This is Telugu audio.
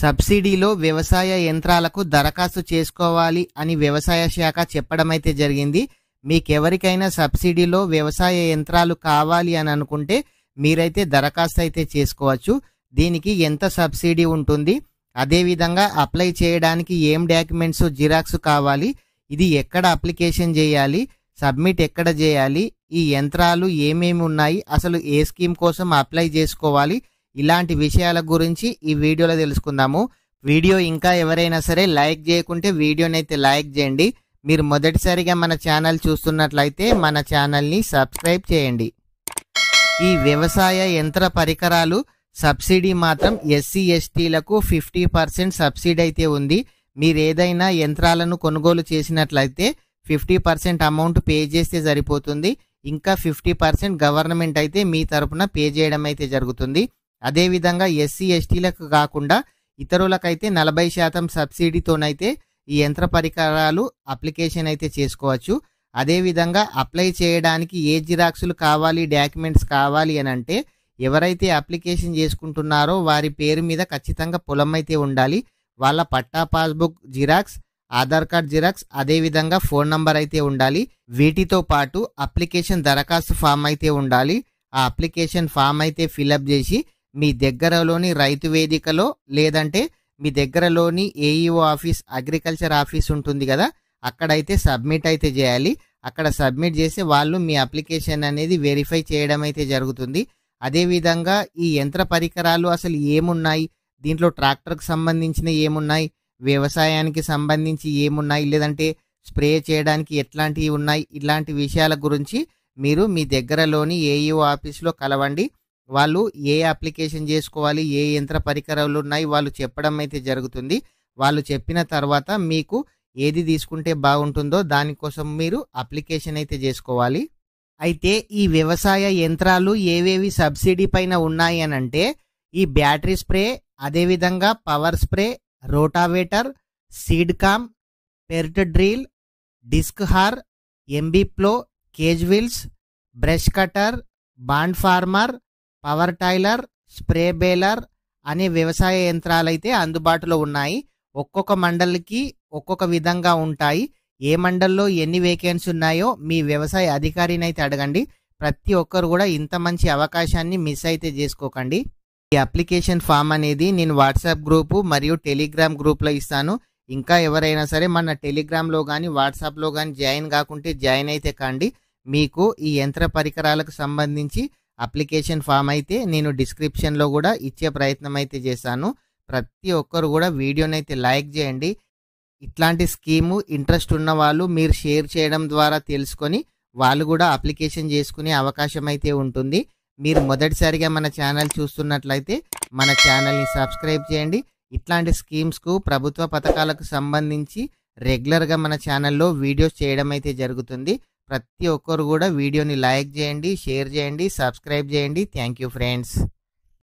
సబ్సిడీలో వ్యవసాయ యంత్రాలకు దరఖాస్తు చేసుకోవాలి అని వ్యవసాయ శాఖ చెప్పడమైతే జరిగింది. మీకెవరికైనా సబ్సిడీలో వ్యవసాయ యంత్రాలు కావాలి అని అనుకుంటే మీరైతే దరఖాస్తు అయితే చేసుకోవచ్చు. దీనికి ఎంత సబ్సిడీ ఉంటుంది, అదేవిధంగా అప్లై చేయడానికి ఏం డాక్యుమెంట్స్ జిరాక్స్ కావాలి, ఇది ఎక్కడ అప్లికేషన్ చేయాలి, సబ్మిట్ ఎక్కడ చేయాలి, ఈ యంత్రాలు ఏమేమి ఉన్నాయి, అసలు ఏ స్కీమ్ కోసం అప్లై చేసుకోవాలి, ఇలాంటి విషయాల గురించి ఈ వీడియోలో తెలుసుకుందాము. వీడియో ఇంకా ఎవరైనా సరే లైక్ చేయకుంటే వీడియోని అయితే లైక్ చేయండి. మీరు మొదటిసారిగా మన ఛానల్ చూస్తున్నట్లయితే మన ఛానల్ని సబ్స్క్రైబ్ చేయండి. ఈ వ్యవసాయ యంత్ర పరికరాలు సబ్సిడీ మాత్రం ఎస్సీ ఎస్టీలకు 50% సబ్సిడీ అయితే ఉంది. మీరు ఏదైనా యంత్రాలను కొనుగోలు చేసినట్లయితే 50% అమౌంట్ పే చేస్తే సరిపోతుంది. ఇంకా 50% గవర్నమెంట్ అయితే మీ తరపున పే చేయడం అయితే జరుగుతుంది. అదేవిధంగా ఎస్సీ ఎస్టీలకు కాకుండా ఇతరులకైతే 40% సబ్సిడీతోనైతే ఈ యంత్ర పరికరాలు అప్లికేషన్ అయితే చేసుకోవచ్చు. అదేవిధంగా అప్లై చేయడానికి ఏ జిరాక్సులు కావాలి, డాక్యుమెంట్స్ కావాలి అని అంటే ఎవరైతే అప్లికేషన్ చేసుకుంటున్నారో వారి పేరు మీద ఖచ్చితంగా పొలం అయితే ఉండాలి. వాళ్ళ పట్టా passbook xerox, Aadhaar card xerox, అదేవిధంగా ఫోన్ నంబర్ అయితే ఉండాలి. వీటితో పాటు అప్లికేషన్ దరఖాస్తు ఫామ్ అయితే ఉండాలి. ఆ అప్లికేషన్ ఫామ్ అయితే ఫిలప్ చేసి మీ దగ్గరలోని రైతు వేదికలో లేదంటే మీ దగ్గరలోని ఏఈఓ ఆఫీస్, అగ్రికల్చర్ ఆఫీస్ ఉంటుంది కదా, అక్కడైతే సబ్మిట్ అయితే చేయాలి. అక్కడ సబ్మిట్ చేసి వాళ్ళు మీ అప్లికేషన్ అనేది వెరిఫై చేయడం అయితే జరుగుతుంది. అదేవిధంగా ఈ యంత్ర పరికరాలు అసలు ఏమున్నాయి, దీంట్లో ట్రాక్టర్కి సంబంధించిన ఏమున్నాయి, వ్యవసాయానికి సంబంధించి ఏమున్నాయి, లేదంటే స్ప్రే చేయడానికి ఎట్లాంటివి ఉన్నాయి, ఇలాంటి విషయాల గురించి మీరు మీ దగ్గరలోని ఏఈఓ ఆఫీస్లో కలవండి. వాళ్ళు ఏ అప్లికేషన్ చేసుకోవాలి, ఏ యంత్ర పరికరాలు ఉన్నాయి వాళ్ళు చెప్పడం అయితే జరుగుతుంది. వాళ్ళు చెప్పిన తర్వాత మీకు ఏది తీసుకుంటే బాగుంటుందో దానికోసం మీరు అప్లికేషన్ అయితే చేసుకోవాలి. అయితే ఈ వ్యవసాయ యంత్రాలు ఏవేవి సబ్సిడీ పైన ఉన్నాయి అని అంటే ఈ బ్యాటరీ స్ప్రే, అదేవిధంగా power spray, rotavator, seed cum, fert drill, disc harrow, MB plough, cage wheels, brush cutter, bund former, power tiller, spray baler అనే వ్యవసాయ యంత్రాలైతే అందుబాటులో ఉన్నాయి. ఒక్కొక్క మండలికి ఒక్కొక్క విధంగా ఉంటాయి. ఏ మండల్లో ఎన్ని వేకెన్సీ ఉన్నాయో మీ వ్యవసాయ అధికారిని అయితే అడగండి. ప్రతి ఒక్కరు కూడా ఇంత మంచి అవకాశాన్ని మిస్ అయితే చేసుకోకండి. ఈ అప్లికేషన్ ఫామ్ అనేది నేను వాట్సాప్ గ్రూపు మరియు టెలిగ్రామ్ గ్రూప్లో ఇస్తాను. ఇంకా ఎవరైనా సరే మన టెలిగ్రామ్లో కానీ వాట్సాప్లో కానీ జాయిన్ కాకుంటే జాయిన్ అయితే కండి. మీకు ఈ యంత్ర పరికరాలకు సంబంధించి అప్లికేషన్ ఫామ్ అయితే నేను డిస్క్రిప్షన్లో కూడా ఇచ్చే ప్రయత్నం అయితే చేశాను. ప్రతి ఒక్కరు కూడా వీడియోని అయితే లైక్ చేయండి. ఇట్లాంటి స్కీము ఇంట్రెస్ట్ ఉన్న వాళ్ళు మీరు షేర్ చేయడం ద్వారా తెలుసుకొని వాళ్ళు కూడా అప్లికేషన్ చేసుకునే అవకాశం అయితే ఉంటుంది. మీరు మొదటిసారిగా మన ఛానల్ చూస్తున్నట్లయితే మన ఛానల్ని సబ్స్క్రైబ్ చేయండి. ఇట్లాంటి స్కీమ్స్కు, ప్రభుత్వ పథకాలకు సంబంధించి రెగ్యులర్గా మన ఛానల్లో వీడియోస్ చేయడం అయితే జరుగుతుంది. ప్రతి ఒక్కరు కూడా వీడియోని లైక్ చేయండి, షేర్ చేయండి, సబ్స్క్రైబ్ చేయండి. Thank you friends.